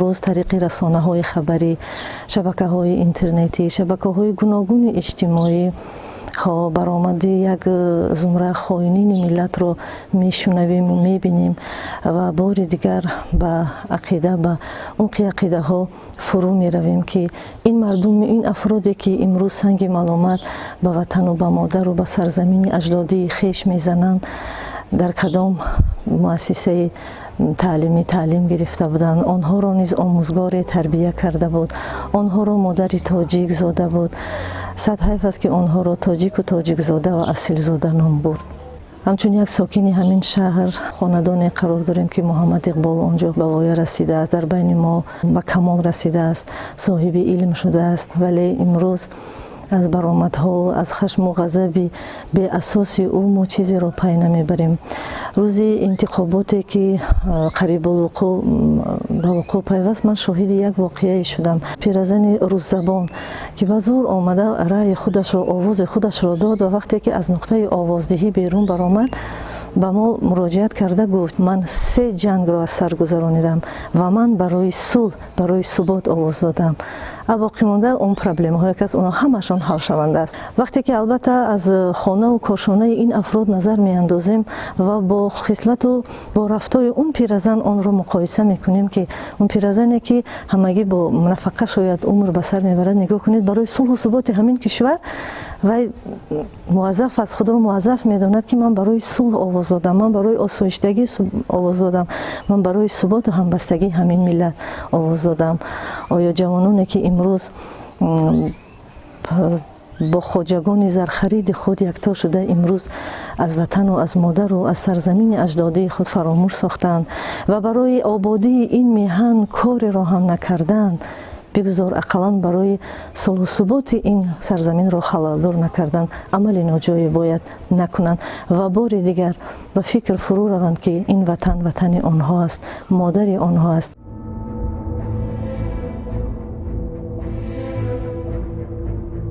امروز طریق رسانه‌های خبری، شبکه‌های اینترنتی، شبکه‌های گوناگون اجتماعی برآمده یک زمره خائنین ملت رو میشنویم و میبینیم و بار دیگر به عقیده به عمق عقیده ها فرو میرویم که این مردم، این افرادی که امروز سنگ ملامت به وطن و به مادر و به سرزمین اجدادی خیش میزنند در کدام مؤسسه تعلیمی تعلیم گرفته بودند، آنها را نیز آموزگار تربیه کرده بود، آنها را مادر تاجیک زاده بود. صد حیف است که آنها را تاجیک و تاجیک زاده و اصیل زاده نام برد. همچون یک ساکن همین شهر خاندانی قرار داریم که محمد اقبال آنجا به وای رسیده است، در بین ما به کمال رسیده است، صاحب علم شده است، ولی امروز از برآمدها، از خشم و غضب به اساس او ما چیزی را پی نمیبریم. روز انتخاباتی که قریب به وقوع پیوست، من شاهد یک واقعه شدم. پیرزن روززبان که به زور آمده رأی خودش را، آواز خودش را داد و وقتی که از نقطه آوازدهی بیرون برآمد به ما مراجعت کرده گفت من 3 جنگ را از سر گذرانیدم و من برای صلح، برای ثبات آواز دادم. باقی مانده اون پرابلم هایی که از اونها همشان حل شونده است. وقتی که البته از خانه و کاشانه این افراد نظر می اندازیم و با خصلت و با رفتار اون پیرزن آن را مقایسه میکنیم که اون پیرزنی که همگی با نفقه شاید عمر به سر میبرد، نگاه کنید برای صلح و ثبات همین کشور و موظف از خود را موظف میداند که من برای صلح آواز دادم، من برای آسایشتگی آواز دادم، من برای ثبات و همبستگی همین ملت آواز دادم. آیا جوانانی که امروز با خواجگان زرخرید خود یکتا شده امروز از وطن و از مادر و از سرزمین اجدادی خود فراموش ساختند و برای آبادی این میهن کار را هم نکردند، بگذار اقلا برای صلح و ثبات این سرزمین را خلالدار نکردند، عمل ناجای باید نکنند و بار دیگر به فکر فرو روند که این وطن وطن آنها است، مادر آنها است،